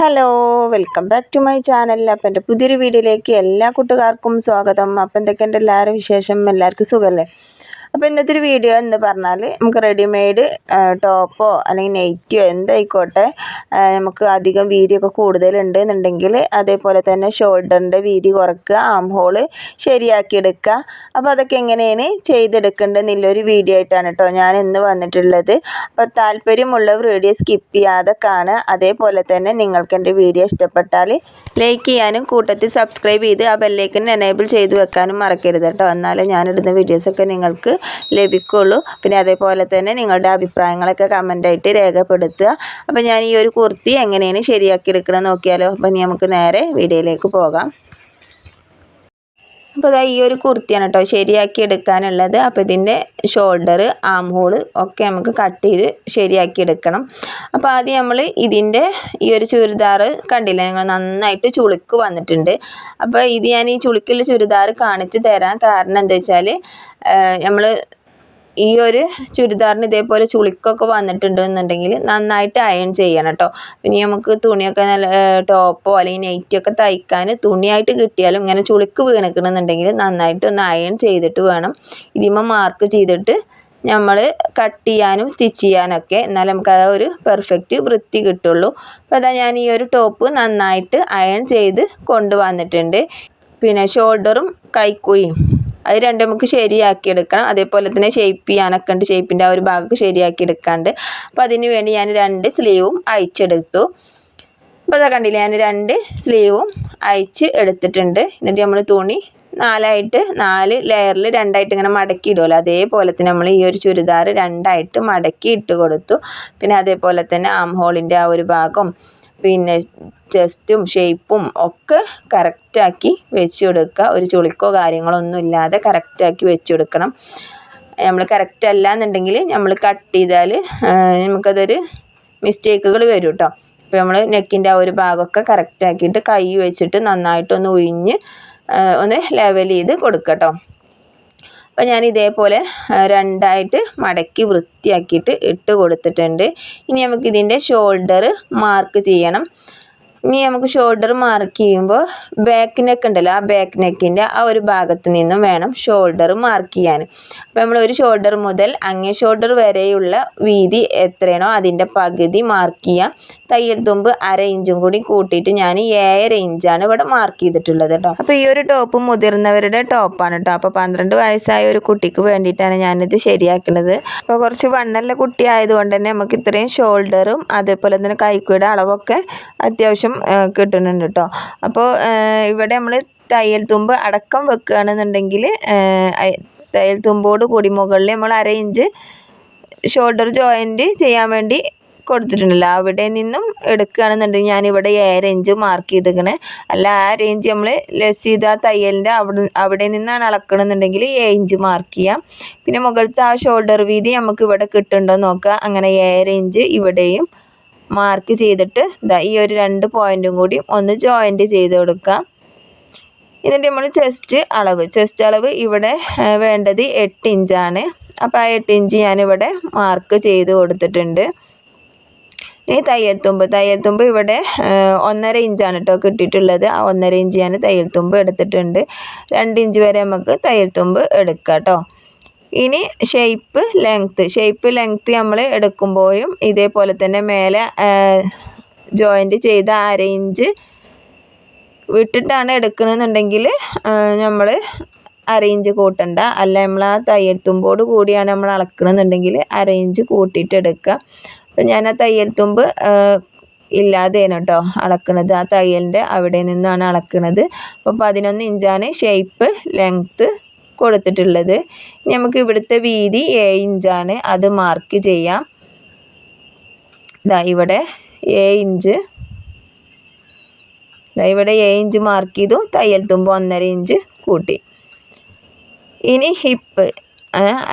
Hello, welcome back to my channel. അപ്പം എൻ്റെ പുതിയൊരു വീഡിയോയിലേക്ക് എല്ലാ കൂട്ടുകാർക്കും സ്വാഗതം. അപ്പം എന്തൊക്കെയുണ്ട് എല്ലാവരും വിശേഷം? എല്ലാവർക്കും സുഖമല്ലേ? അപ്പോൾ ഇന്നത്തെ ഒരു വീഡിയോ എന്ന് പറഞ്ഞാൽ നമുക്ക് റെഡിമെയ്ഡ് ടോപ്പോ അല്ലെങ്കിൽ നൈറ്റിയോ എന്തായിക്കോട്ടെ, നമുക്ക് അധികം വീതിയൊക്കെ കൂടുതലുണ്ട് എന്നുണ്ടെങ്കിൽ അതേപോലെ തന്നെ ഷോൾഡറിൻ്റെ വീതി കുറയ്ക്കുക, ആം ഹോള് ശരിയാക്കിയെടുക്കുക. അപ്പോൾ അതൊക്കെ എങ്ങനെയാണ് ചെയ്തെടുക്കേണ്ടതെന്നുള്ളൊരു വീഡിയോ ആയിട്ടാണ് കേട്ടോ ഞാൻ ഇന്ന് വന്നിട്ടുള്ളത്. അപ്പോൾ താല്പര്യമുള്ളവർ വീഡിയോ സ്കിപ്പ് ചെയ്യാതെ കാണുക. അതേപോലെ തന്നെ നിങ്ങൾക്ക് എൻ്റെ വീഡിയോ ഇഷ്ടപ്പെട്ടാൽ ലൈക്ക് ചെയ്യാനും കൂട്ടത്തിൽ സബ്സ്ക്രൈബ് ചെയ്ത് ആ ബെല്ലൈക്കൻ എനേബിൾ ചെയ്ത് വെക്കാനും മറക്കരുത് കേട്ടോ. എന്നാലേ ഞാനിടുന്ന വീഡിയോസൊക്കെ നിങ്ങൾക്ക് ലഭിക്കുള്ളൂ. പിന്നെ അതേപോലെ തന്നെ നിങ്ങളുടെ അഭിപ്രായങ്ങളൊക്കെ കമൻ്റായിട്ട് രേഖപ്പെടുത്തുക. അപ്പോൾ ഞാൻ ഈ ഒരു കുർത്തി എങ്ങനെയാണ് ശരിയാക്കി എടുക്കണം നോക്കിയാലോ. അപ്പം നമുക്ക് നേരെ വീഡിയോയിലേക്ക് പോകാം. അപ്പോൾ ഈ ഒരു കുർത്തിയാണ് കേട്ടോ ശരിയാക്കി എടുക്കാനുള്ളത്. അപ്പോൾ ഇതിൻ്റെ ഷോൾഡർ, ആം ഹോള് ഒക്കെ നമുക്ക് കട്ട് ചെയ്ത് ശരിയാക്കി എടുക്കണം. അപ്പോൾ ആദ്യം നമ്മൾ ഇതിൻ്റെ ഈ ഒരു ചുരിദാർ കണ്ടില്ലേ, നിങ്ങൾ നന്നായിട്ട് ചുളുക്ക് വന്നിട്ടുണ്ട്. അപ്പോൾ ഇത് ഞാൻ ഈ ചുളുക്കുള്ള ചുരിദാർ കാണിച്ച് തരാൻ കാരണം എന്താ വെച്ചാൽ നമ്മൾ ഈ ഒരു ചുരിദാറിന് ഇതേപോലെ ചുളിക്കൊക്കെ വന്നിട്ടുണ്ടെന്നുണ്ടെങ്കിൽ നന്നായിട്ട് അയൺ ചെയ്യണം കേട്ടോ. പിന്നെ നമുക്ക് തുണിയൊക്കെ നല്ല ടോപ്പോ അല്ലെങ്കിൽ നൈറ്റിയൊക്കെ തയ്ക്കാൻ തുണിയായിട്ട് കിട്ടിയാലും ഇങ്ങനെ ചുളിക്ക് വീണിക്കണമെന്നുണ്ടെങ്കിൽ നന്നായിട്ടൊന്ന് അയൺ ചെയ്തിട്ട് വേണം ഇതിന്മേൽ മാർക്ക് ചെയ്തിട്ട് നമ്മൾ കട്ട് ചെയ്യാനും സ്റ്റിച്ച് ചെയ്യാനൊക്കെ, എന്നാലും നമുക്ക് ആ ഒരു പെർഫെക്റ്റ് വൃത്തി കിട്ടുള്ളൂ. അപ്പോൾ അതാ ഞാൻ ഈ ഒരു ടോപ്പ് നന്നായിട്ട് അയൺ ചെയ്ത് കൊണ്ടുവന്നിട്ടുണ്ട്. പിന്നെ ഷോൾഡറും കൈക്കുഴിയും അത് രണ്ടും നമുക്ക് ശരിയാക്കിയെടുക്കണം. അതേപോലെ തന്നെ ഷേപ്പ് ചെയ്യാനൊക്കെ ഉണ്ട്, ഷേപ്പിൻ്റെ ആ ഒരു ഭാഗമൊക്കെ ശരിയാക്കിയെടുക്കാണ്ട്. അപ്പോൾ അതിന് വേണ്ടി ഞാൻ 2 സ്ലീവും അയച്ചെടുത്തു. അപ്പോൾ അതാ കണ്ടില്ലേ, ഞാൻ 2 സ്ലീവും അയച്ച് എടുത്തിട്ടുണ്ട്. എന്നിട്ട് നമ്മൾ തുണി 4 ലെയറിൽ 2ആയിട്ട് ഇങ്ങനെ മടക്കി ഇടുമല്ലോ, അതേപോലെ തന്നെ നമ്മൾ ഈ ഒരു ചുരിദാർ 2ആയിട്ട് മടക്കി ഇട്ട് കൊടുത്തു. പിന്നെ അതേപോലെ തന്നെ ആം ഹോളിൻ്റെ ആ ഒരു ഭാഗം പിന്നെ ചെസ്റ്റും ഷേപ്പും ഒക്കെ കറക്റ്റാക്കി വെച്ച് കൊടുക്കുക. ഒരു ചുളിക്കോ കാര്യങ്ങളോ ഒന്നും ഇല്ലാതെ കറക്റ്റാക്കി വെച്ച് കൊടുക്കണം. നമ്മൾ കറക്റ്റ് അല്ല എന്നുണ്ടെങ്കിൽ നമ്മൾ കട്ട് ചെയ്താൽ നമുക്കതൊരു മിസ്റ്റേക്കുകൾ വരും കേട്ടോ. അപ്പോൾ നമ്മൾ നെക്കിൻ്റെ ആ ഒരു ഭാഗമൊക്കെ കറക്റ്റാക്കിയിട്ട് കൈ വെച്ചിട്ട് നന്നായിട്ടൊന്ന് ഉഴിഞ്ഞ് ഒന്ന് ലെവൽ ചെയ്ത് കൊടുക്കുക കേട്ടോ. അപ്പോൾ ഞാൻ ഇതേപോലെ 2ആയിട്ട് മടക്കി വൃത്തിയാക്കിയിട്ട് ഇട്ട് കൊടുത്തിട്ടുണ്ട്. ഇനി നമുക്കിതിൻ്റെ ഷോൾഡർ മാർക്ക് ചെയ്യണം. ഇനി നമുക്ക് ഷോൾഡർ മാർക്ക് ചെയ്യുമ്പോൾ ബാക്ക് നെക്ക് ഉണ്ടല്ലോ, ആ ബാക്ക് നെക്കിൻ്റെ ആ ഒരു ഭാഗത്ത് നിന്നും വേണം ഷോൾഡർ മാർക്ക് ചെയ്യാൻ. അപ്പോൾ നമ്മൾ ഒരു ഷോൾഡർ മുതൽ അങ്ങേ ഷോൾഡർ വരെയുള്ള വീതി എത്രയാണോ അതിൻ്റെ പകുതി മാർക്ക് ചെയ്യാം. തയ്യൽ തുമ്പ് 1/2 ഇഞ്ചും കൂടി കൂട്ടിയിട്ട് ഞാൻ 7 ഇഞ്ചാണ് ഇവിടെ മാർക്ക് ചെയ്തിട്ടുള്ളത് കേട്ടോ. അപ്പോൾ ഈ ഒരു ടോപ്പ് മുതിർന്നവരുടെ ടോപ്പാണ് കേട്ടോ. അപ്പോൾ 12 വയസ്സായ ഒരു കുട്ടിക്ക് വേണ്ടിയിട്ടാണ് ഞാനിത് ശരിയാക്കുന്നത്. അപ്പോൾ കുറച്ച് വണ്ണല്ല കുട്ടി ആയതുകൊണ്ട് തന്നെ നമുക്ക് ഇത്രയും ഷോൾഡറും അതേപോലെ തന്നെ കൈക്കുയുടെ അളവൊക്കെ അത്യാവശ്യം കിട്ടുന്നുണ്ട് കേട്ടോ. അപ്പോൾ ഇവിടെ നമ്മൾ തയ്യൽ തുമ്പ് അടക്കം വെക്കുകയാണെന്നുണ്ടെങ്കിൽ തയ്യൽ തുമ്പോട് കൂടി മുകളിൽ നമ്മൾ 1/2 ഇഞ്ച് ഷോൾഡർ ജോയിൻറ്റ് ചെയ്യാൻ വേണ്ടി കൊടുത്തിട്ടുണ്ടല്ലോ, അവിടെ നിന്നും എടുക്കുകയാണെന്നുണ്ടെങ്കിൽ ഞാനിവിടെ 7 ഇഞ്ച് മാർക്ക് ചെയ്തിരിക്കണേ. അല്ല 1/2 ഇഞ്ച് നമ്മൾ ലെസ് ചെയ്ത് ആ തയ്യലിൻ്റെ അവിടെ നിന്നാണ് അളക്കണമെന്നുണ്ടെങ്കിൽ 7 ഇഞ്ച് മാർക്ക് ചെയ്യാം. പിന്നെ മുകളിലത്തെ ആ ഷോൾഡർ വീതി നമുക്ക് ഇവിടെ കിട്ടുന്നുണ്ടോ നോക്കുക. അങ്ങനെ 7 ഇഞ്ച് ഇവിടെയും മാർക്ക് ചെയ്തിട്ട് ഈ ഒരു 2 പോയിൻറ്റും കൂടി ഒന്ന് ജോയിൻറ്റ് ചെയ്ത് കൊടുക്കാം. എന്നിട്ട് നമ്മൾ ചെസ്റ്റ് അളവ് ഇവിടെ വേണ്ടത് 8 ഇഞ്ചാണ്. അപ്പോൾ ആ 8 ഇഞ്ച് ഞാനിവിടെ മാർക്ക് ചെയ്ത് കൊടുത്തിട്ടുണ്ട്. ഇനി തയ്യൽ തുമ്പ് ഇവിടെ 1.5 ഇഞ്ചാണ് കേട്ടോ കിട്ടിയിട്ടുള്ളത്. ആ 1.5 ഇഞ്ച് ഞാൻ തയ്യൽ തുമ്പ് എടുത്തിട്ടുണ്ട്. 2 ഇഞ്ച് വരെ നമുക്ക് തയ്യൽ തുമ്പ് എടുക്കാം കേട്ടോ. ഇനി ഷേപ്പ് ലെങ്ത്ത് നമ്മൾ എടുക്കുമ്പോഴും ഇതേപോലെ തന്നെ മേലെ ജോയിൻറ്റ് ചെയ്ത 1/2 ഇഞ്ച് വിട്ടിട്ടാണ് എടുക്കണമെന്നുണ്ടെങ്കിൽ നമ്മൾ 1/2 ഇഞ്ച് കൂട്ടണ്ട. അല്ല നമ്മൾ ആ തയ്യൽ തുമ്പോട് കൂടിയാണ് നമ്മൾ അളക്കണമെന്നുണ്ടെങ്കിൽ 1/2 ഇഞ്ച് കൂട്ടിയിട്ട് എടുക്കുക. അപ്പോൾ ഞാൻ ആ തയ്യൽ തുമ്പ് ഇല്ലാതെയാണ് കേട്ടോ അളക്കണത്, ആ തയ്യലിൻ്റെ അവിടെ നിന്നാണ് അളക്കണത്. അപ്പോൾ 11 ഇഞ്ചാണ് ഷേപ്പ് ലെങ്ത്ത് കൊടുത്തിട്ടുള്ളത്. നമുക്ക് ഇവിടുത്തെ വീതി 7 ഇഞ്ചാണ്, അത് മാർക്ക് ചെയ്യാം. ഇവിടെ 7 ഇഞ്ച് ഇവിടെ 7 ഇഞ്ച് മാർക്ക് ചെയ്തു. തയ്യൽ തുമ്പ് 1.5 ഇഞ്ച് കൂട്ടി. ഇനി ഹിപ്പ്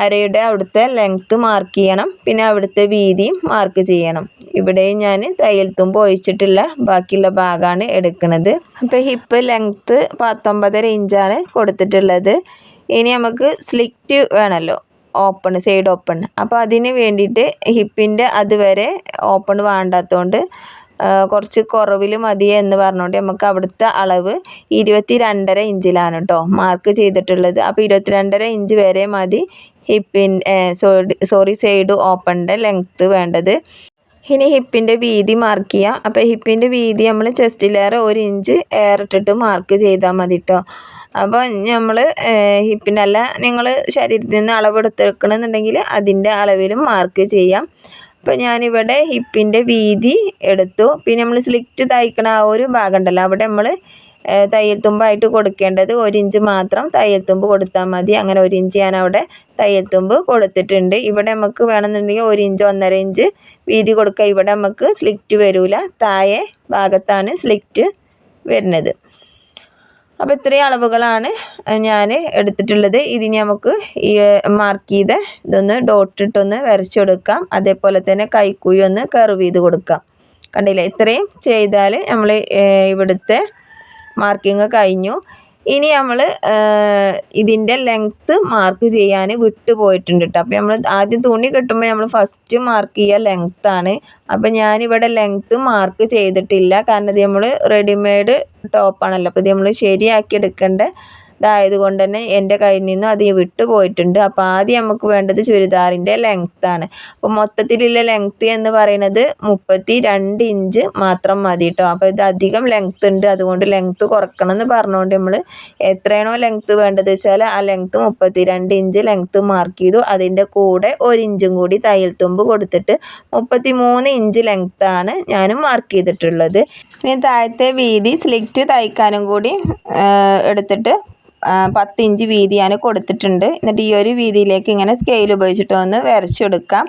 അരയുടെ അവിടുത്തെ ലെങ്ത്ത് മാർക്ക് ചെയ്യണം. പിന്നെ അവിടുത്തെ വീതിയും മാർക്ക് ചെയ്യണം. ഇവിടെയും ഞാൻ തയ്യൽ തുമ്പ് ഒഴിച്ചിട്ടില്ല, ബാക്കിയുള്ള ഭാഗമാണ് എടുക്കുന്നത്. അപ്പോൾ ഹിപ്പ് ലെങ്ത്ത് 19.5 ഇഞ്ചാണ് കൊടുത്തിട്ടുള്ളത്. ഇനി നമുക്ക് സ്ലിറ്റ് വേണമല്ലോ, സൈഡ് ഓപ്പൺ. അപ്പോൾ അതിന് വേണ്ടിയിട്ട് ഹിപ്പിൻ്റെ അതുവരെ ഓപ്പൺ വേണ്ടാത്തതുകൊണ്ട് കുറച്ച് കുറവിൽ മതി എന്ന് പറഞ്ഞുകൊണ്ട് നമുക്ക് അവിടുത്തെ അളവ് 22.5 ഇഞ്ചിലാണ് കേട്ടോ മാർക്ക് ചെയ്തിട്ടുള്ളത്. അപ്പോൾ 22.5 ഇഞ്ച് വരെ മതി സൈഡ് ഓപ്പണിൻ്റെ ലെങ്ത്ത് വേണ്ടത്. ഇനി ഹിപ്പിൻ്റെ വീതി മാർക്ക് ചെയ്യാം. അപ്പോൾ ഹിപ്പിൻ്റെ വീതി നമ്മൾ ചെസ്റ്റിലേറെ 1 ഇഞ്ച് ഇട്ടിട്ട് മാർക്ക് ചെയ്താൽ മതി കേട്ടോ. അപ്പോൾ നമ്മൾ ഹിപ്പിനല്ല നിങ്ങൾ ശരീരത്തിൽ നിന്ന് അളവെടുത്തെടുക്കണമെന്നുണ്ടെങ്കിൽ അതിൻ്റെ അളവിലും മാർക്ക് ചെയ്യാം. അപ്പോൾ ഞാനിവിടെ ഹിപ്പിൻ്റെ വീതി എടുത്തു. പിന്നെ നമ്മൾ സ്ലിറ്റ് തയ്ക്കണ ആ ഒരു ഭാഗം ഉണ്ടല്ലോ, അവിടെ നമ്മൾ തയ്യൽ തുമ്പായിട്ട് കൊടുക്കേണ്ടത് 1 ഇഞ്ച് മാത്രം തയ്യൽ തുമ്പ് കൊടുത്താൽ മതി. അങ്ങനെ 1 ഇഞ്ച് ഞാൻ അവിടെ തയ്യൽ തുമ്പ് കൊടുത്തിട്ടുണ്ട്. ഇവിടെ നമുക്ക് വേണമെന്നുണ്ടെങ്കിൽ 1 ഇഞ്ച് 1.5 ഇഞ്ച് വീതി കൊടുക്കുക. ഇവിടെ നമുക്ക് സ്ലിറ്റ് വരില്ല, താഴെ ഭാഗത്താണ് സ്ലിറ്റ് വരുന്നത്. അപ്പോൾ ഇത്രയും അളവുകളാണ് ഞാൻ എടുത്തിട്ടുള്ളത്. ഇതിന് നമുക്ക് ഈ മാർക്ക് ചെയ്ത് ഇതൊന്ന് ഡോട്ടിട്ടൊന്ന് വരച്ചു കൊടുക്കാം. അതേപോലെ തന്നെ കൈക്കുഴി ഒന്ന് കർവ് ചെയ്ത് കൊടുക്കാം. കണ്ടില്ലേ, ഇത്രയും ചെയ്താൽ നമ്മൾ ഇവിടുത്തെ മാർക്കിങ് കഴിഞ്ഞു. ഇനി നമ്മൾ ഇതിൻ്റെ ലെങ്ത്ത് മാർക്ക് ചെയ്യാൻ വിട്ടു പോയിട്ടുണ്ട് കേട്ടോ. അപ്പോൾ നമ്മൾ ആദ്യം തുണി കെട്ടുമ്പോൾ നമ്മൾ ഫസ്റ്റ് മാർക്ക് ചെയ്യുക ലെങ്ത്താണ്. അപ്പോൾ ഞാനിവിടെ ലെങ്ത്ത് മാർക്ക് ചെയ്തിട്ടില്ല, കാരണം ഇത് നമ്മൾ റെഡിമെയ്ഡ് ടോപ്പാണല്ലോ. അപ്പോൾ ഇത് നമ്മൾ ശരിയാക്കി എടുക്കേണ്ട ഇതായതുകൊണ്ട് തന്നെ എൻ്റെ കയ്യിൽ നിന്നും അത് വിട്ടു പോയിട്ടുണ്ട്. അപ്പോൾ ആദ്യം നമുക്ക് വേണ്ടത് ചുരിദാറിൻ്റെ ലെങ്ത്താണ്. അപ്പോൾ മൊത്തത്തിലുള്ള ലെങ്ത്ത് എന്ന് പറയുന്നത് 32 ഇഞ്ച് മാത്രം മതി കേട്ടോ. അപ്പോൾ ഇത് അധികം ലെങ്ത്ത് ഉണ്ട്, അതുകൊണ്ട് ലെങ്ത്ത് കുറക്കണം എന്ന് പറഞ്ഞുകൊണ്ട് നമ്മൾ എത്രയാണോ ലെങ്ത്ത് വേണ്ടത് വെച്ചാൽ ആ ലെങ്ത്ത് 32 ഇഞ്ച് ലെങ്ത്ത് മാർക്ക് ചെയ്തു. അതിൻ്റെ കൂടെ 1 ഇഞ്ചും കൂടി തയ്യൽ തുമ്പ് കൊടുത്തിട്ട് 33 ഇഞ്ച് ലെങ്ത്താണ് ഞാനും മാർക്ക് ചെയ്തിട്ടുള്ളത്. ഇനി താഴത്തെ വീതി സ്ലിറ്റ് തയ്ക്കാനും കൂടി എടുത്തിട്ട് 10 ഇഞ്ച് വീതി ഞാൻ കൊടുത്തിട്ടുണ്ട്. എന്നിട്ട് ഈ ഒരു വീതിയിലേക്ക് ഇങ്ങനെ സ്കെയിൽ ഉപയോഗിച്ചിട്ട് ഒന്ന് വരച്ചെടുക്കാം.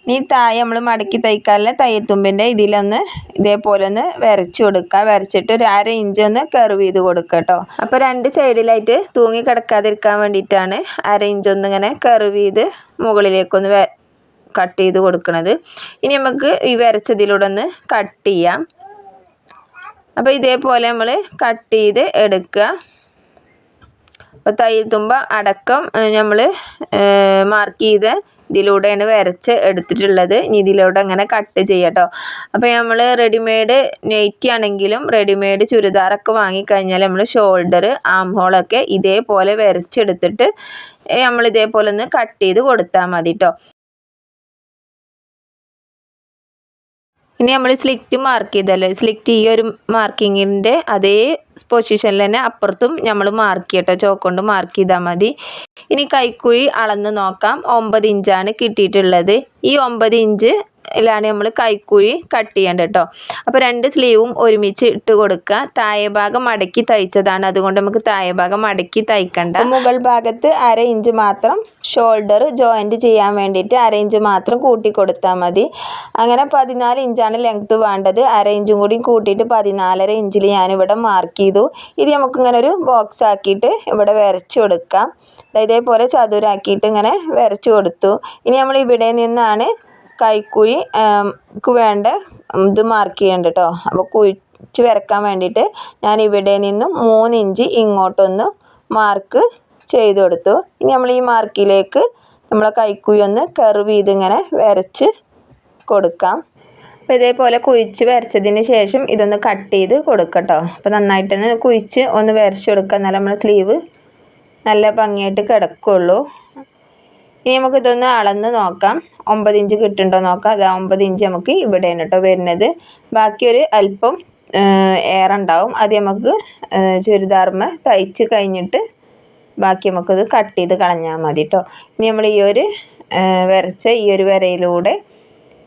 ഇനി താഴെ നമ്മൾ മടക്കി തയ്ക്കാനുള്ള തയ്യൽ തുമ്പിൻ്റെ ഇതിലൊന്ന് ഇതേപോലെ ഒന്ന് വരച്ചു കൊടുക്കുക. വരച്ചിട്ട് ഒരു 1/2 ഇഞ്ച് ഒന്ന് കർവ് ചെയ്ത് കൊടുക്കുക കേട്ടോ. അപ്പോൾ 2 സൈഡിലായിട്ട് തൂങ്ങി കിടക്കാതിരിക്കാൻ വേണ്ടിയിട്ടാണ് 1/2 ഇഞ്ച് ഒന്ന് ഇങ്ങനെ കർവ് ചെയ്ത് മുകളിലേക്കൊന്ന് കട്ട് ചെയ്ത് കൊടുക്കുന്നത്. ഇനി നമുക്ക് ഈ വരച്ചതിലൂടെ ഒന്ന് കട്ട് ചെയ്യാം. അപ്പോൾ ഇതേപോലെ നമ്മൾ കട്ട് ചെയ്ത് എടുക്കുക. അപ്പോൾ തയ്യൽ തുമ്പ അടക്കം നമ്മൾ മാർക്ക് ചെയ്ത് ഇതിലൂടെയാണ് വരച്ച് എടുത്തിട്ടുള്ളത്. ഇനി ഇതിലൂടെ അങ്ങനെ കട്ട് ചെയ്യാം കേട്ടോ. അപ്പോൾ നമ്മൾ റെഡിമെയ്ഡ് നൈറ്റി ആണെങ്കിലും റെഡിമെയ്ഡ് ചുരിദാറൊക്കെ വാങ്ങിക്കഴിഞ്ഞാൽ നമ്മൾ ഷോൾഡർ ആം ഹോളൊക്കെ ഇതേപോലെ വരച്ചെടുത്തിട്ട് നമ്മൾ ഇതേപോലെ ഒന്ന് കട്ട് ചെയ്ത് കൊടുത്താൽ മതി കേട്ടോ. ഇനി നമ്മൾ സ്ലിറ്റ് മാർക്ക് ചെയ്തല്ലേ, സ്ലിറ്റ് ഈ ഒരു മാർക്കിങ്ങിൻ്റെ അതേ പൊസിഷനിൽ തന്നെ അപ്പുറത്തും നമ്മൾ മാർക്ക് ചെയ്യട്ടോ, ചോക്ക് കൊണ്ട് മാർക്ക് ചെയ്താൽ മതി. ഇനി കൈക്കുഴി അളന്ന് നോക്കാം. 9 ഇഞ്ചാണ് കിട്ടിയിട്ടുള്ളത്. ഈ 9 ഇഞ്ചിലാണ് നമ്മൾ കൈക്കുഴി കട്ട് ചെയ്യേണ്ടത് കേട്ടോ. അപ്പോൾ 2 സ്ലീവും ഒരുമിച്ച് ഇട്ട് കൊടുക്കുക. താഴെ ഭാഗം മടക്കി തയ്ച്ചതാണ്, അതുകൊണ്ട് നമുക്ക് താഴെ ഭാഗം മടക്കി തയ്ക്കണ്ട. മുകൾ ഭാഗത്ത് 1/2 ഇഞ്ച് മാത്രം ഷോൾഡർ ജോയിൻറ്റ് ചെയ്യാൻ വേണ്ടിയിട്ട് 1/2 ഇഞ്ച് മാത്രം കൂട്ടി കൊടുത്താൽ മതി. അങ്ങനെ 14 ഇഞ്ചാണ് ലെങ്ത്ത് വേണ്ടത്. 1/2 ഇഞ്ചും കൂടി കൂട്ടിയിട്ട് 14.5 ഇഞ്ചിൽ ഞാനിവിടെ മാർക്ക് ചെയ്തു. ഇത് നമുക്കിങ്ങനെ ഒരു ബോക്സ് ആക്കിയിട്ട് ഇവിടെ വരച്ചു കൊടുക്കാം. ഇതേപോലെ ചതുരാക്കിയിട്ട് ഇങ്ങനെ വരച്ചു കൊടുത്തു. ഇനി നമ്മൾ ഇവിടെ നിന്നാണ് കൈക്കുഴി വേണ്ട ഇത് മാർക്ക് ചെയ്യേണ്ടത് കേട്ടോ. അപ്പോൾ കുഴിച്ച് വരക്കാൻ വേണ്ടിയിട്ട് ഞാൻ ഇവിടെ നിന്നും 3 ഇഞ്ച് ഇങ്ങോട്ടൊന്ന് മാർക്ക് ചെയ്ത് കൊടുത്തു. ഇനി നമ്മൾ ഈ മാർക്കിലേക്ക് നമ്മളെ കൈക്കുഴി ഒന്ന് കർവ് ചെയ്ത് ഇങ്ങനെ വരച്ച് കൊടുക്കാം. അപ്പോൾ ഇതേപോലെ കുഴിച്ച് വരച്ചതിന് ശേഷം ഇതൊന്ന് കട്ട് ചെയ്ത് കൊടുക്കട്ടോ. അപ്പോൾ നന്നായിട്ടൊന്ന് കുഴിച്ച് ഒന്ന് വരച്ച് കൊടുക്കുക, എന്നാലും നമ്മുടെ സ്ലീവ് നല്ല ഭംഗിയായിട്ട് കിടക്കുള്ളൂ. ഇനി നമുക്കിതൊന്ന് അളന്ന് നോക്കാം. 9 ഇഞ്ച് കിട്ടുന്നുണ്ടോ നോക്കാം. അത് 9 ഇഞ്ച് നമുക്ക് ഇവിടെയാണ് കേട്ടോ വരുന്നത്. ബാക്കി ഒരു അല്പം ഏറുണ്ടാവും, അത് നമുക്ക് ചുരിദാർമ തയ്ച്ച് കഴിഞ്ഞിട്ട് ബാക്കി നമുക്കത് കട്ട് ചെയ്ത് കളഞ്ഞാൽ മതി കേട്ടോ. ഇനി നമ്മൾ ഈ ഒരു വരച്ച ഈ ഒരു വരയിലൂടെ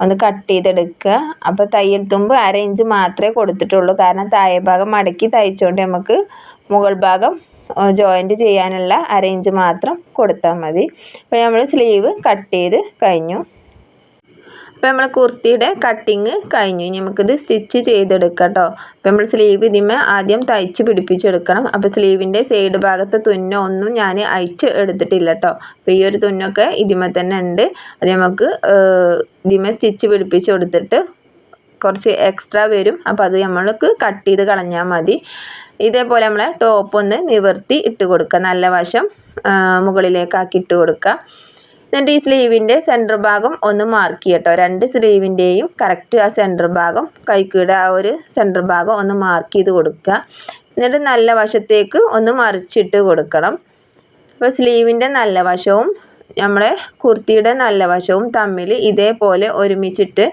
ഒന്ന് കട്ട് ചെയ്തെടുക്കുക. അപ്പോൾ തയ്യൽ തുമ്പ് 1/2 ഇഞ്ച് മാത്രമേ കൊടുത്തിട്ടുള്ളൂ, കാരണം താഴെ ഭാഗം മടക്കി തയ്ച്ചുകൊണ്ട് നമുക്ക് മുകൾ ഭാഗം ജോയിൻറ്റ് ചെയ്യാനുള്ള 1/2 ഇഞ്ച് മാത്രം കൊടുത്താൽ മതി. അപ്പോൾ നമ്മൾ സ്ലീവ് കട്ട് ചെയ്ത് കഴിഞ്ഞു. അപ്പോൾ നമ്മൾ കുർത്തിയുടെ കട്ടിങ് കഴിഞ്ഞു. ഇനി നമുക്കിത് സ്റ്റിച്ച് ചെയ്തെടുക്കാം കേട്ടോ. അപ്പോൾ നമ്മൾ സ്ലീവ് ഇതിന്മേ ആദ്യം തയ്ച്ച് പിടിപ്പിച്ചെടുക്കണം. അപ്പോൾ സ്ലീവിൻ്റെ സൈഡ് ഭാഗത്തെ തുന്നോ ഒന്നും ഞാൻ അയച്ച് എടുത്തിട്ടില്ല കേട്ടോ. അപ്പോൾ ഈ ഒരു തുന്നൊക്കെ ഇതിന്മേ തന്നെ ഉണ്ട്. അത് നമുക്ക് ഇതിന്മേ സ്റ്റിച്ച് പിടിപ്പിച്ച് കൊടുത്തിട്ട് കുറച്ച് എക്സ്ട്രാ വരും. അപ്പോൾ അത് നമ്മൾക്ക് കട്ട് ചെയ്ത് കളഞ്ഞാൽ മതി. ഇതേപോലെ നമ്മൾ ടോപ്പ് ഒന്ന് നിവർത്തി ഇട്ട് കൊടുക്കുക. നല്ല വശം മുകളിലേക്കാക്കി ഇട്ട് കൊടുക്കുക. എന്നിട്ട് ഈ സ്ലീവിൻ്റെ സെൻറ്റർ ഭാഗം ഒന്ന് മാർക്ക് ചെയ്യട്ടോ. രണ്ട് സ്ലീവിൻ്റെയും കറക്റ്റ് ആ സെൻറ്റർ ഭാഗം കൈക്കുയുടെ ആ ഒരു സെൻറ്റർ ഭാഗം ഒന്ന് മാർക്ക് ചെയ്ത് കൊടുക്കുക. എന്നിട്ട് നല്ല വശത്തേക്ക് ഒന്ന് മറിച്ചിട്ട് കൊടുക്കണം. അപ്പോൾ സ്ലീവിൻ്റെ നല്ല വശവും നമ്മളെ കുർത്തിയുടെ നല്ല വശവും തമ്മിൽ ഇതേപോലെ ഒരുമിച്ചിട്ട്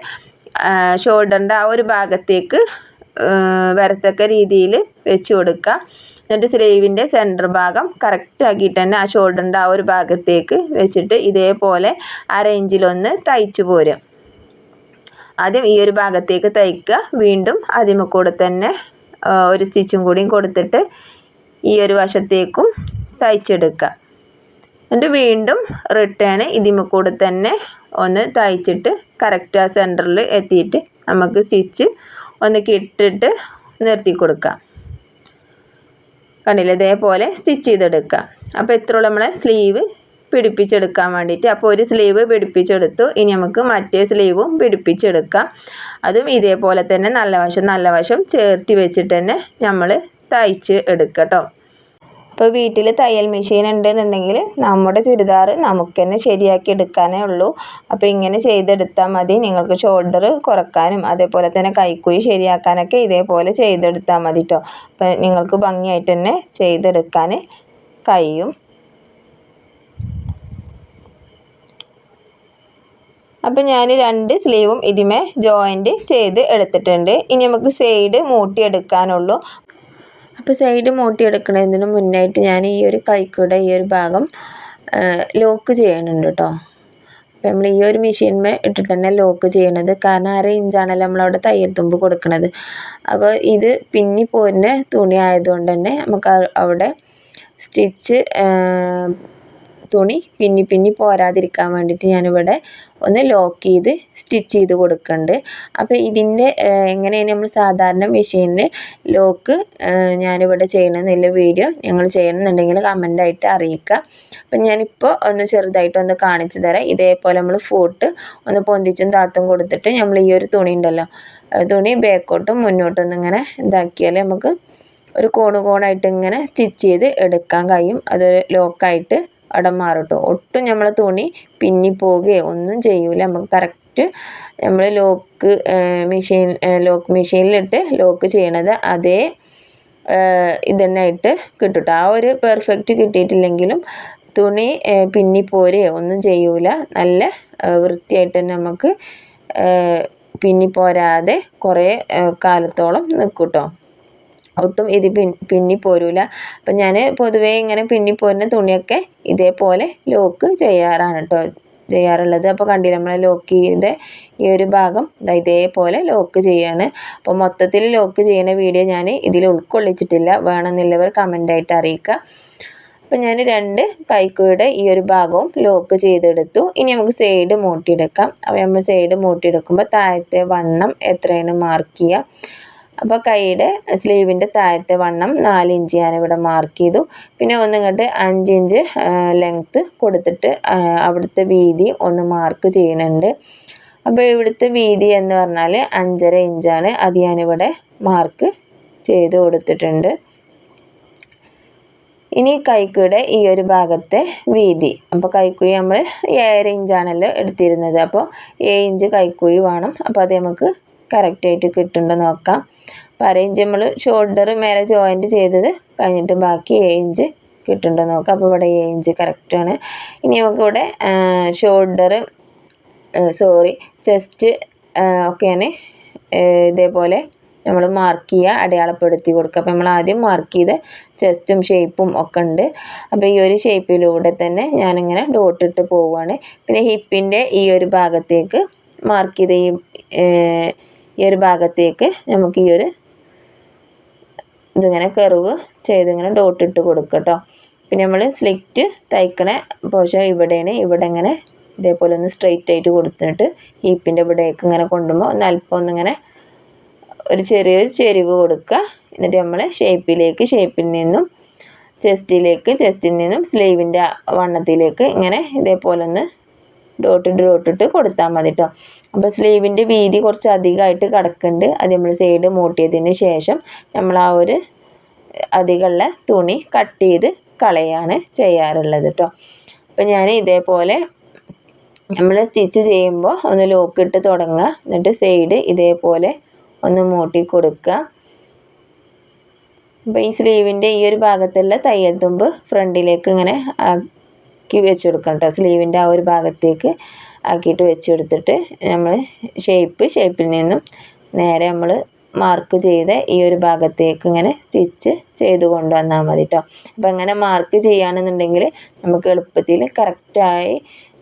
ഷോൾഡറിൻ്റെ ആ ഒരു ഭാഗത്തേക്ക് വരത്തക്ക രീതിയിൽ വെച്ച് കൊടുക്കുക. എന്നിട്ട് സ്ലീവിൻ്റെ സെൻറ്റർ ഭാഗം കറക്റ്റ് ആക്കിയിട്ട് തന്നെ ആ ഷോൾഡറിൻ്റെ ആ ഒരു ഭാഗത്തേക്ക് വെച്ചിട്ട് ഇതേപോലെ അരയിഞ്ചിലൊന്ന് തയ്ച്ച് പോരുക. ആദ്യം ഈ ഒരു ഭാഗത്തേക്ക് തയ്ക്കുക, വീണ്ടും അതിമ കൂടെ തന്നെ ഒരു സ്റ്റിച്ചും കൂടിയും കൊടുത്തിട്ട് ഈ ഒരു വശത്തേക്കും തയ്ച്ചെടുക്കുക. എന്നിട്ട് വീണ്ടും റിട്ടേൺ ഇതിമ കൂടെ തന്നെ ഒന്ന് തയ്ച്ചിട്ട് കറക്റ്റ് ആ സെൻറ്ററിൽ എത്തിയിട്ട് നമുക്ക് സ്റ്റിച്ച് ഒന്ന് കിട്ടിട്ട് നിർത്തി കൊടുക്കാം. കണ്ടില്ലേ, ഇതേപോലെ സ്റ്റിച്ച് ചെയ്തെടുക്കുക. അപ്പോൾ ഇത്രയുള്ള നമ്മളെ സ്ലീവ് പിടിപ്പിച്ചെടുക്കാൻ വേണ്ടിയിട്ട്. അപ്പോൾ ഒരു സ്ലീവ് പിടിപ്പിച്ചെടുത്തു. ഇനി നമുക്ക് മറ്റേ സ്ലീവും പിടിപ്പിച്ചെടുക്കാം. അതും ഇതേപോലെ തന്നെ നല്ല വശം ചേർത്തി വെച്ചിട്ട് തന്നെ നമ്മൾ തയ്ച്ച് എടുക്കട്ടോ. ഇപ്പോൾ വീട്ടിൽ തയ്യൽ മെഷീൻ ഉണ്ടെന്നുണ്ടെങ്കിൽ നമ്മുടെ ചുരിദാർ നമുക്ക് തന്നെ ശരിയാക്കി എടുക്കാനേ ഉള്ളൂ. അപ്പോൾ ഇങ്ങനെ ചെയ്തെടുത്താൽ മതി. നിങ്ങൾക്ക് ഷോൾഡർ കുറക്കാനും അതേപോലെ തന്നെ കൈക്കുഴി ശരിയാക്കാനൊക്കെ ഇതേപോലെ ചെയ്തെടുത്താൽ മതി കേട്ടോ. അപ്പോൾ നിങ്ങൾക്ക് ഭംഗിയായിട്ട് തന്നെ ചെയ്തെടുക്കാൻ കഴിയും. അപ്പോൾ ഞാൻ രണ്ട് സ്ലീവും ഇതിമേ ജോയിൻറ്റ് ചെയ്ത് എടുത്തിട്ടുണ്ട്. ഇനി നമുക്ക് സൈഡ് മൂട്ടിയെടുക്കാനുള്ളൂ. അപ്പോൾ സൈഡ് മൂട്ടിയെടുക്കുന്നതിന് മുന്നായിട്ട് ഞാൻ ഈ ഒരു കൈക്കൂടെ ഈ ഒരു ഭാഗം ലോക്ക് ചെയ്യുന്നുണ്ട് കേട്ടോ. അപ്പോൾ നമ്മൾ ഈ ഒരു മെഷീൻമേ ഇട്ടിട്ട് തന്നെ ലോക്ക് ചെയ്യണത്. കാരണം 1/2 ഇഞ്ചാണല്ലോ നമ്മളവിടെ തയ്യൽ തുമ്പ് കൊടുക്കുന്നത്. അപ്പോൾ ഇത് പിന്നി പോരുന്ന തുണി ആയതുകൊണ്ട് തന്നെ നമുക്ക് അവിടെ സ്റ്റിച്ച് തുണി പിന്നി പോരാതിരിക്കാൻ വേണ്ടിയിട്ട് ഞാനിവിടെ ഒന്ന് ലോക്ക് ചെയ്ത് സ്റ്റിച്ച് ചെയ്ത് കൊടുക്കുന്നുണ്ട്. അപ്പോൾ ഇതിൻ്റെ എങ്ങനെയാണ് നമ്മൾ സാധാരണ മെഷീനിൽ ലോക്ക് ഞാനിവിടെ ചെയ്യണമെന്നുള്ള വീഡിയോ നിങ്ങൾ ചെയ്യണമെന്നുണ്ടെങ്കിൽ കമൻ്റായിട്ട് അറിയിക്കുക. അപ്പം ഞാനിപ്പോൾ ഒന്ന് ചെറുതായിട്ടൊന്ന് കാണിച്ചു തരാം. ഇതേപോലെ നമ്മൾ ഫൂട്ട് ഒന്ന് പൊന്തിച്ചും താത്തും കൊടുത്തിട്ട് നമ്മൾ ഈ ഒരു തുണി ഉണ്ടല്ലോ, തുണി ബാക്കോട്ടും മുന്നോട്ടും ഒന്നിങ്ങനെ ഇതാക്കിയാൽ നമുക്ക് ഒരു കോണായിട്ട് ഇങ്ങനെ സ്റ്റിച്ച് ചെയ്ത് എടുക്കാൻ കഴിയും. അത് ലോക്കായിട്ട് അവിടെ മാറും കേട്ടോ. ഒട്ടും നമ്മൾ തുണി പിന്നി പോവുകയോ ഒന്നും ചെയ്യൂല. നമുക്ക് കറക്റ്റ് നമ്മൾ ലോക്ക് മെഷീനിലിട്ട് ലോക്ക് ചെയ്യണത് അതേ ഇതന്നായിട്ട് കിട്ടും. ആ ഒരു പെർഫെക്റ്റ് കിട്ടിയിട്ടില്ലെങ്കിലും തുണി പിന്നി പോരുകയോ ഒന്നും ചെയ്യൂല. നല്ല വൃത്തിയായിട്ട് തന്നെ നമുക്ക് പിന്നി പോരാതെ കുറേ കാലത്തോളം നിൽക്കും കേട്ടോ. ഒട്ടും ഇത് പിന്നി പോരൂല. അപ്പം ഞാൻ പൊതുവേ ഇങ്ങനെ പിന്നി പോരുന്ന തുണിയൊക്കെ ഇതേപോലെ ലോക്ക് ചെയ്യാറുള്ളത്. അപ്പോൾ കണ്ടില്ല, നമ്മൾ ലോക്ക് ചെയ്ത് ഈ ഒരു ഭാഗം ഇതേപോലെ ലോക്ക് ചെയ്യാണ്. അപ്പോൾ മൊത്തത്തിൽ ലോക്ക് ചെയ്യുന്ന വീഡിയോ ഞാൻ ഇതിൽ ഉൾക്കൊള്ളിച്ചിട്ടില്ല. വേണമെന്നുള്ളവർ കമൻ്റായിട്ട് അറിയിക്കുക. അപ്പം ഞാൻ 2 കൈക്കുയുടെ ഈ ഒരു ഭാഗവും ലോക്ക് ചെയ്തെടുത്തു. ഇനി നമുക്ക് സൈഡ് മൂട്ടിയെടുക്കാം. അപ്പോൾ നമ്മൾ സൈഡ് മൂട്ടിയെടുക്കുമ്പോൾ താഴത്തെ വണ്ണം എത്രയാണ് മാർക്ക് ചെയ്യുക. അപ്പോൾ കൈയുടെ സ്ലീവിൻ്റെ താഴത്തെ വണ്ണം 4 ഇഞ്ച് ഞാനിവിടെ മാർക്ക് ചെയ്തു. പിന്നെ ഒന്നിങ്ങോട്ട് 5 ഇഞ്ച് ലെങ്ത്ത് കൊടുത്തിട്ട് അവിടുത്തെ വീതി ഒന്ന് മാർക്ക് ചെയ്യുന്നുണ്ട്. അപ്പോൾ ഇവിടുത്തെ വീതി എന്ന് പറഞ്ഞാൽ 5.5 ഇഞ്ചാണ്. അത് ഞാനിവിടെ മാർക്ക് ചെയ്ത് കൊടുത്തിട്ടുണ്ട്. ഇനി കൈക്കുയുടെ ഈ ഒരു ഭാഗത്തെ വീതി, അപ്പോൾ കൈക്കുഴി നമ്മൾ 7 ഇഞ്ചാണല്ലോ എടുത്തിരുന്നത്. അപ്പോൾ 7 ഇഞ്ച് കൈക്കുഴി വേണം. അപ്പോൾ അത് നമുക്ക് കറക്റ്റായിട്ട് കിട്ടുന്നുണ്ടോ നോക്കാം. അപ്പോൾ 1/2 ഇഞ്ച് നമ്മൾ ഷോൾഡർ മേലെ ജോയിൻറ്റ് ചെയ്തത് കഴിഞ്ഞിട്ട് ബാക്കി 7 ഇഞ്ച് കിട്ടുന്നുണ്ടോ നോക്കാം. അപ്പോൾ ഇവിടെ 7 ഇഞ്ച് കറക്റ്റാണ്. ഇനി നമുക്കിവിടെ ചെസ്റ്റ് ഒക്കെയാണ് ഇതേപോലെ നമ്മൾ മാർക്ക് ചെയ്യുക, അടയാളപ്പെടുത്തി കൊടുക്കുക. അപ്പോൾ നമ്മൾ ആദ്യം മാർക്ക് ചെയ്ത ചെസ്റ്റും ഷേപ്പും ഒക്കെ ഉണ്ട്. അപ്പോൾ ഈ ഒരു ഷേപ്പിലൂടെ തന്നെ ഞാനിങ്ങനെ ഡോട്ടിട്ട് പോവുകയാണ്. പിന്നെ ഹിപ്പിൻ്റെ ഈ ഒരു ഭാഗത്തേക്ക് മാർക്ക് ചെയ്ത ഈ ഒരു ഭാഗത്തേക്ക് നമുക്ക് ഈ ഒരു ഇതിങ്ങനെ കർവ് ചെയ്തിങ്ങനെ ഡോട്ടിട്ട് കൊടുക്കുക കേട്ടോ. പിന്നെ നമ്മൾ സ്ലിറ്റ് തയ്ക്കണ പോഷൻ ഇവിടെയാണ്. ഇവിടെ ഇങ്ങനെ ഇതേപോലെ ഒന്ന് സ്ട്രെയിറ്റ് ആയിട്ട് കൊടുത്തിട്ട് ഹിപ്പിൻ്റെ ഇവിടേക്ക് ഇങ്ങനെ കൊണ്ടുപോകുമ്പോൾ ഒന്ന് അല്പം ഒന്നിങ്ങനെ ഒരു ചെറിയൊരു ചെരിവ് കൊടുക്കുക. എന്നിട്ട് നമ്മൾ ഷേപ്പിൽ നിന്നും ചെസ്റ്റിൽ നിന്നും സ്ലീവിൻ്റെ വണ്ണത്തിലേക്ക് ഇങ്ങനെ ഇതേപോലെ ഒന്ന് ഡോട്ടിട്ട് കൊടുത്താൽ മതി കേട്ടോ. അപ്പോൾ സ്ലീവിൻ്റെ വീതി കുറച്ച് അധികമായിട്ട് കിടക്കുന്നുണ്ട്. അത് നമ്മൾ സൈഡ് മൂട്ടിയതിന് ശേഷം നമ്മൾ ആ ഒരു അധികമുള്ള തുണി കട്ട് ചെയ്ത് കളയാണ് ചെയ്യാറുള്ളത് കേട്ടോ. അപ്പോൾ ഞാൻ ഇതേപോലെ നമ്മൾ സ്റ്റിച്ച് ചെയ്യുമ്പോൾ ഒന്ന് ലോക്ക് ഇട്ട് തുടങ്ങുക. എന്നിട്ട് സൈഡ് ഇതേപോലെ ഒന്ന് മൂട്ടി കൊടുക്കുക. അപ്പോൾ ഈ സ്ലീവിൻ്റെ ഈ ഒരു ഭാഗത്തുള്ള തയ്യൽ തുമ്പ് ഫ്രണ്ടിലേക്ക് ഇങ്ങനെ ആക്കി വെച്ച് കൊടുക്കണം കേട്ടോ. സ്ലീവിൻ്റെ ആ ഒരു ഭാഗത്തേക്ക് ആക്കിയിട്ട് വെച്ചെടുത്തിട്ട് നമ്മൾ ഷേപ്പിൽ നിന്നും നേരെ നമ്മൾ മാർക്ക് ചെയ്ത് ഈ ഒരു ഭാഗത്തേക്ക് ഇങ്ങനെ സ്റ്റിച്ച് ചെയ്ത് കൊണ്ടുവന്നാൽ മതി കേട്ടോ. അപ്പോൾ ഇങ്ങനെ മാർക്ക് ചെയ്യുകയാണെന്നുണ്ടെങ്കിൽ നമുക്ക് എളുപ്പത്തിൽ കറക്റ്റായി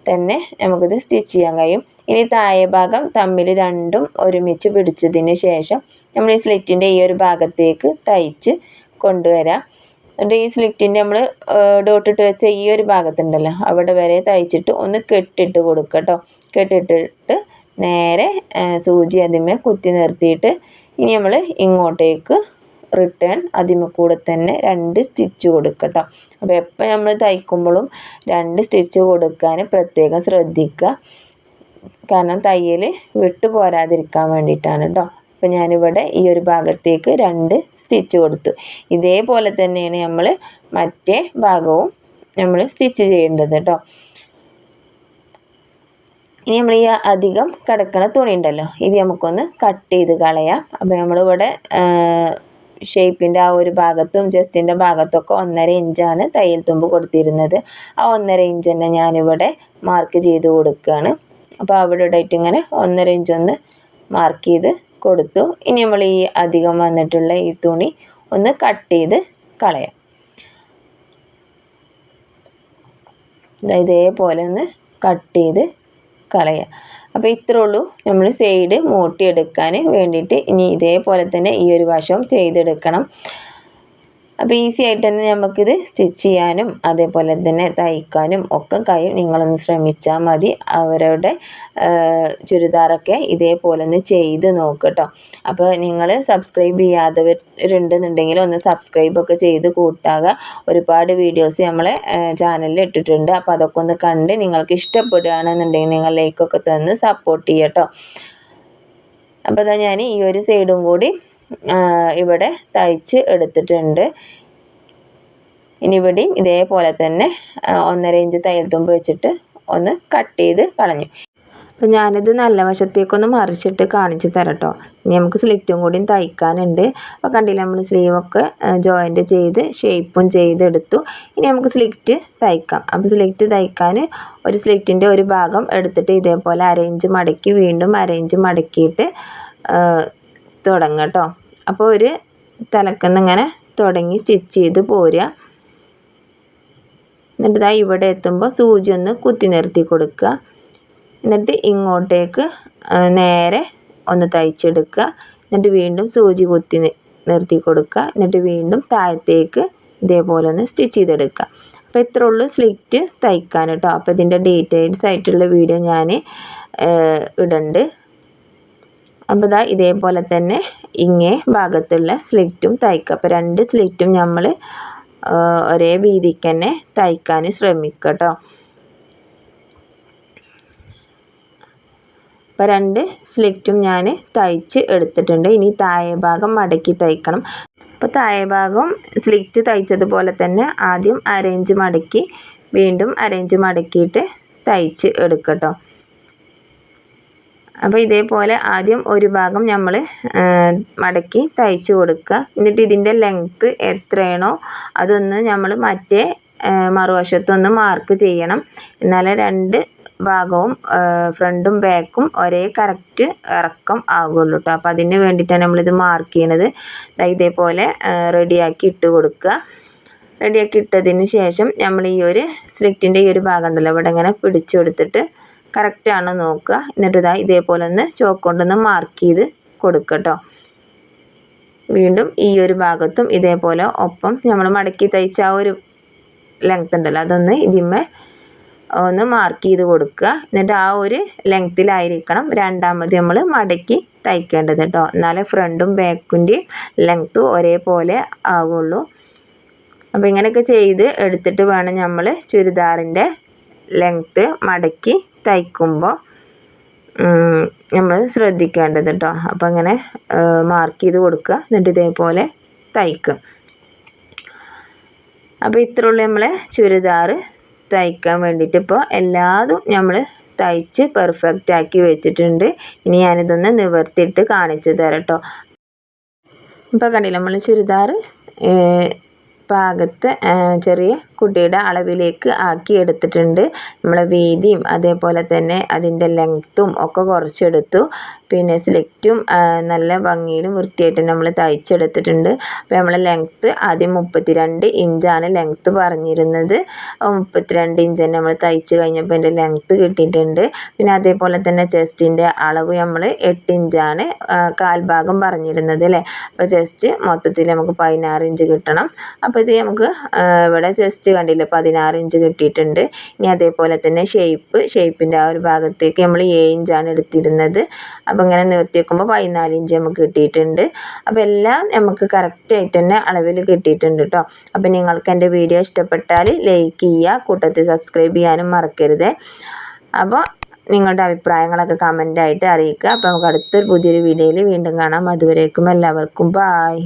തന്നെ നമുക്കിത് സ്റ്റിച്ച് ചെയ്യാൻ കഴിയും. ഇനി താഴെ ഭാഗം തമ്മിൽ രണ്ടും ഒരുമിച്ച് പിടിച്ചതിന് ശേഷം നമ്മൾ ഈ സ്ലിറ്റിൻ്റെ ഈ ഒരു ഭാഗത്തേക്ക് തയ്ച്ച് കൊണ്ടുവരാം. എന്നിട്ട് ഈ സ്ലിറ്റിൻ്റെ നമ്മൾ ഡോട്ടിട്ട് വെച്ച ഈ ഒരു ഭാഗത്തുണ്ടല്ലോ അവിടെ വരെ തയ്ച്ചിട്ട് ഒന്ന് കെട്ടിട്ട് കൊടുക്കുക കേട്ടോ. കെട്ടിട്ടിട്ട് നേരെ സൂചി അതിന്മേൽ കുത്തി നിർത്തിയിട്ട് ഇനി നമ്മൾ ഇങ്ങോട്ടേക്ക് റിട്ടേൺ അതിന്മേൽ കൂടെ തന്നെ 2 സ്റ്റിച്ച് കൊടുക്കട്ടോ. അപ്പോൾ എപ്പോൾ നമ്മൾ തയ്ക്കുമ്പോഴും 2 സ്റ്റിച്ച് കൊടുക്കാൻ പ്രത്യേകം ശ്രദ്ധിക്കുക. കാരണം തയ്യൽ വിട്ടു പോരാതിരിക്കാൻ വേണ്ടിയിട്ടാണ് കേട്ടോ. അപ്പോൾ ഞാനിവിടെ ഈ ഒരു ഭാഗത്തേക്ക് 2 സ്റ്റിച്ച് കൊടുത്തു. ഇതേപോലെ തന്നെയാണ് നമ്മൾ മറ്റേ ഭാഗവും നമ്മൾ സ്റ്റിച്ച് ചെയ്യേണ്ടത് കേട്ടോ. ഇനി നമ്മൾ ഈ അധികം കിടക്കണ തുണി ഉണ്ടല്ലോ ഇത് നമുക്കൊന്ന് കട്ട് ചെയ്ത് കളയാം. അപ്പോൾ നമ്മളിവിടെ ഷേപ്പിൻ്റെ ആ ഒരു ഭാഗത്തും ചെസ്റ്റിൻ്റെ ഭാഗത്തൊക്കെ 1.5 ഇഞ്ചാണ് തയ്യൽ തുമ്പ് കൊടുത്തിരുന്നത്. ആ 1.5 ഇഞ്ച് തന്നെ ഞാനിവിടെ മാർക്ക് ചെയ്ത് കൊടുക്കുകയാണ്. അപ്പോൾ അവിടെ ഇടയിട്ട് ഇങ്ങനെ 1.5 ഇഞ്ച് ഒന്ന് മാർക്ക് ചെയ്ത് കൊടുത്തു. ഇനി നമ്മൾ ഈ അധികം വന്നിട്ടുള്ള ഈ തുണി ഒന്ന് കട്ട് ചെയ്ത് കളയാം. ഇതേപോലെ ഒന്ന് കട്ട് ചെയ്ത് കളയാം. അപ്പോൾ ഇത്രേ ഉള്ളൂ നമ്മൾ സൈഡ് മൂട്ടിയെടുക്കാൻ വേണ്ടിയിട്ട്. ഇനി ഇതേപോലെ തന്നെ ഈ ഒരു വശം ചെയ്തെടുക്കണം. അപ്പോൾ ഈസി ആയിട്ട് തന്നെ നമുക്കിത് സ്റ്റിച്ച് ചെയ്യാനും അതേപോലെ തന്നെ തയ്ക്കാനും ഒക്കെ കഴിയും. നിങ്ങളൊന്ന് ശ്രമിച്ചാൽ മതി. അവരുടെ ചുരിദാറൊക്കെ ഇതേപോലെ ഒന്ന് ചെയ്ത് നോക്കട്ടോ. അപ്പോൾ നിങ്ങൾ സബ്സ്ക്രൈബ് ചെയ്യാത്തവരുണ്ടെന്നുണ്ടെങ്കിൽ ഒന്ന് സബ്സ്ക്രൈബൊക്കെ ചെയ്ത് കൂട്ടാകുക. ഒരുപാട് വീഡിയോസ് നമ്മളെ ചാനലിൽ ഇട്ടിട്ടുണ്ട്. അപ്പോൾ അതൊക്കെ ഒന്ന് കണ്ട് നിങ്ങൾക്ക് ഇഷ്ടപ്പെടുകയാണെന്നുണ്ടെങ്കിൽ നിങ്ങൾ ലൈക്കൊക്കെ തന്ന് സപ്പോർട്ട് ചെയ്യട്ടോ. അപ്പോൾ അതാ ഞാൻ ഈ ഒരു സൈഡും കൂടി ഇവിടെ തയ്ച്ച് എടുത്തിട്ടുണ്ട്. ഇനി ഇവിടെയും ഇതേപോലെ തന്നെ 1.5 ഇഞ്ച് തയ്യൽ തുമ്പ് വെച്ചിട്ട് ഒന്ന് കട്ട് ചെയ്ത് കളഞ്ഞു. അപ്പോൾ ഞാനിത് നല്ല വശത്തേക്കൊന്ന് മറിച്ചിട്ട് കാണിച്ച് തരാം കേട്ടോ. ഇനി നമുക്ക് സ്ലിറ്റും കൂടിയും തയ്ക്കാനുണ്ട്. അപ്പോൾ കണ്ടില്ല നമ്മൾ സ്ലീവൊക്കെ ജോയിൻറ്റ് ചെയ്ത് ഷേപ്പും ചെയ്തെടുത്തു. ഇനി നമുക്ക് സ്ലിറ്റ് തയ്ക്കാം. അപ്പോൾ സ്ലിറ്റ് തയ്ക്കാൻ ഒരു സ്ലിറ്റിൻ്റെ ഒരു ഭാഗം എടുത്തിട്ട് ഇതേപോലെ 1/2 ഇഞ്ച് മടക്കി വീണ്ടും 1/2 ഇഞ്ച് മടക്കിയിട്ട് തുടങ്ങുക കേട്ടോ. അപ്പോൾ ഒരു തലക്കുന്ന് ഇങ്ങനെ തുടങ്ങി സ്റ്റിച്ച് ചെയ്ത് പോരുക. എന്നിട്ട് ഇതാ ഇവിടെ എത്തുമ്പോൾ സൂചി ഒന്ന് കുത്തി നിർത്തി കൊടുക്കുക. എന്നിട്ട് ഇങ്ങോട്ടേക്ക് നേരെ ഒന്ന് തയ്ച്ചെടുക്കുക. എന്നിട്ട് വീണ്ടും സൂചി കുത്തി നിർത്തി കൊടുക്കുക. എന്നിട്ട് വീണ്ടും താഴത്തേക്ക് ഇതേപോലെ ഒന്ന് സ്റ്റിച്ച് ചെയ്തെടുക്കുക. അപ്പോൾ ഇത്ര ഉള്ളൂ സ്ലിറ്റ് തയ്ക്കാൻ കേട്ടോ. അപ്പോൾ ഇതിൻ്റെ ഡീറ്റെയിൽസ് ആയിട്ടുള്ള വീഡിയോ ഞാൻ ഇടുന്നുണ്ട്. അപ്പോൾ ഇതാ ഇതേപോലെ തന്നെ ഇങ്ങേ ഭാഗത്തുള്ള സ്ലിറ്റും തയ്ക്കുക. അപ്പോൾ 2 സ്ലിറ്റും നമ്മൾ ഒരേ വീതിക്ക് തന്നെ തയ്ക്കാൻ ശ്രമിക്കുക കേട്ടോ. അപ്പോൾ 2 സ്ലിറ്റും ഞാൻ തയ്ച്ച് എടുത്തിട്ടുണ്ട്. ഇനി താഴെ ഭാഗം മടക്കി തയ്ക്കണം. അപ്പോൾ താഴെ ഭാഗം സ്ലിറ്റ് തയ്ച്ചതുപോലെ തന്നെ ആദ്യം 1/2 ഇഞ്ച് മടക്കി വീണ്ടും 1/2 ഇഞ്ച് മടക്കിയിട്ട് തയ്ച്ച് എടുക്കട്ടോ. അപ്പോൾ ഇതേപോലെ ആദ്യം ഒരു ഭാഗം നമ്മൾ മടക്കി തയ്ച്ച് കൊടുക്കുക. എന്നിട്ട് ഇതിൻ്റെ ലെങ്ത്ത് എത്രയാണോ അതൊന്ന് നമ്മൾ മറ്റേ മറുവശത്തൊന്ന് മാർക്ക് ചെയ്യണം. എന്നാലേ 2 ഭാഗവും ഫ്രണ്ടും ബാക്കും ഒരേ കറക്റ്റ് ഇറക്കം ആകുള്ളൂ കേട്ടോ. അപ്പോൾ അതിന് വേണ്ടിയിട്ടാണ് നമ്മളിത് മാർക്ക് ചെയ്യണത്. ഇതേപോലെ റെഡിയാക്കി ഇട്ട് കൊടുക്കുക. റെഡിയാക്കി ഇട്ടതിന് ശേഷം നമ്മൾ ഈ ഒരു സ്ലിറ്റിൻ്റെ ഈ ഒരു ഭാഗം ഉണ്ടല്ലോ ഇവിടെ ഇങ്ങനെ പിടിച്ചു കൊടുത്തിട്ട് കറക്റ്റാണ് നോക്കുക. എന്നിട്ട് ഇതേപോലെ ഒന്ന് ചോക്ക് കൊണ്ടൊന്ന് മാർക്ക് ചെയ്ത് കൊടുക്കട്ടോ. വീണ്ടും ഈ ഒരു ഭാഗത്തും ഇതേപോലെ ഒപ്പം നമ്മൾ മടക്കി തയ്ച്ച ആ ഒരു ലെങ്ത് ഉണ്ടല്ലോ അതൊന്ന് ഇതിന്മേ ഒന്ന് മാർക്ക് ചെയ്ത് കൊടുക്കുക. എന്നിട്ട് ആ ഒരു ലെങ്ത്തിലായിരിക്കണം രണ്ടാമത് നമ്മൾ മടക്കി തയ്ക്കേണ്ടത് കേട്ടോ. എന്നാലേ ഫ്രണ്ടും ബാക്കിൻ്റെയും ലെങ്ത്ത് ഒരേപോലെ ആകുള്ളൂ. അപ്പോൾ ഇങ്ങനെയൊക്കെ ചെയ്ത് എടുത്തിട്ട് വേണം നമ്മൾ ചുരിദാറിൻ്റെ ലെങ്ത്ത് മടക്കി തയ്ക്കുമ്പോൾ നമ്മൾ ശ്രദ്ധിക്കേണ്ടത് കേട്ടോ. അപ്പോൾ ഇങ്ങനെ മാർക്ക് ചെയ്ത് കൊടുക്കുക. എന്നിട്ട് ഇതേപോലെ തയ്ക്കുക. അപ്പോൾ ഇത്രയുള്ളൂ നമ്മളെ ചുരിദാർ തയ്ക്കാൻ വേണ്ടിയിട്ട്. ഇപ്പോൾ എല്ലാതും നമ്മൾ തയ്ച്ച് പെർഫെക്റ്റ് ആക്കി വെച്ചിട്ടുണ്ട്. ഇനി ഞാനിതൊന്ന് നിവർത്തിയിട്ട് കാണിച്ചു തരാം കേട്ടോ. ഇപ്പോൾ കണ്ടില്ല നമ്മൾ ചുരിദാർ പാകത്ത് ചെറിയ കുട്ടിയുടെ അളവിലേക്ക് ആക്കി എടുത്തിട്ടുണ്ട്. നമ്മൾ വീതിയും അതേപോലെ തന്നെ അതിൻ്റെ ലെങ്ത്തും ഒക്കെ കുറച്ചെടുത്തു. പിന്നെ സ്ലിറ്റും നല്ല ഭംഗിയിലും വൃത്തിയായിട്ട് നമ്മൾ തയ്ച്ചെടുത്തിട്ടുണ്ട്. അപ്പോൾ നമ്മൾ ലെങ്ത്ത് ആദ്യം 32 ഇഞ്ചാണ് ലെങ്ത്ത് പറഞ്ഞിരുന്നത്. 32 ഇഞ്ച് തന്നെ നമ്മൾ തയ്ച്ച് കഴിഞ്ഞപ്പോൾ എൻ്റെ ലെങ്ത്ത് കിട്ടിയിട്ടുണ്ട്. പിന്നെ അതേപോലെ തന്നെ ചെസ്റ്റിൻ്റെ അളവ് നമ്മൾ 8 ഇഞ്ചാണ് കാൽഭാഗം പറഞ്ഞിരുന്നത് അല്ലേ. അപ്പോൾ ചെസ്റ്റ് മൊത്തത്തിൽ നമുക്ക് 16 ഇഞ്ച് കിട്ടണം. അപ്പോൾ ഇത് നമുക്ക് ഇവിടെ ചെസ്റ്റ് കണ്ടില്ല 16 ഇഞ്ച് കിട്ടിയിട്ടുണ്ട്. ഇനി അതേപോലെ തന്നെ ഷേപ്പിൻ്റെ ആ ഒരു ഭാഗത്തേക്ക് നമ്മൾ 7 ഇഞ്ചാണ് എടുത്തിരുന്നത്. അപ്പോൾ ഇങ്ങനെ നിവർത്തി വെക്കുമ്പോൾ 14 ഇഞ്ച് നമുക്ക് കിട്ടിയിട്ടുണ്ട്. അപ്പോൾ എല്ലാം നമുക്ക് കറക്റ്റായിട്ട് തന്നെ അളവിൽ കിട്ടിയിട്ടുണ്ട് കേട്ടോ. അപ്പോൾ നിങ്ങൾക്ക് എൻ്റെ വീഡിയോ ഇഷ്ടപ്പെട്ടാൽ ലൈക്ക് ചെയ്യുക, കൂട്ടത്തിൽ സബ്സ്ക്രൈബ് ചെയ്യാനും മറക്കരുത്. അപ്പോൾ നിങ്ങളുടെ അഭിപ്രായങ്ങളൊക്കെ കമൻ്റായിട്ട് അറിയിക്കുക. അപ്പോൾ നമുക്ക് അടുത്തൊരു പുതിയൊരു വീഡിയോയിൽ വീണ്ടും കാണാം. അതുവരേക്കും എല്ലാവർക്കും ബായ്.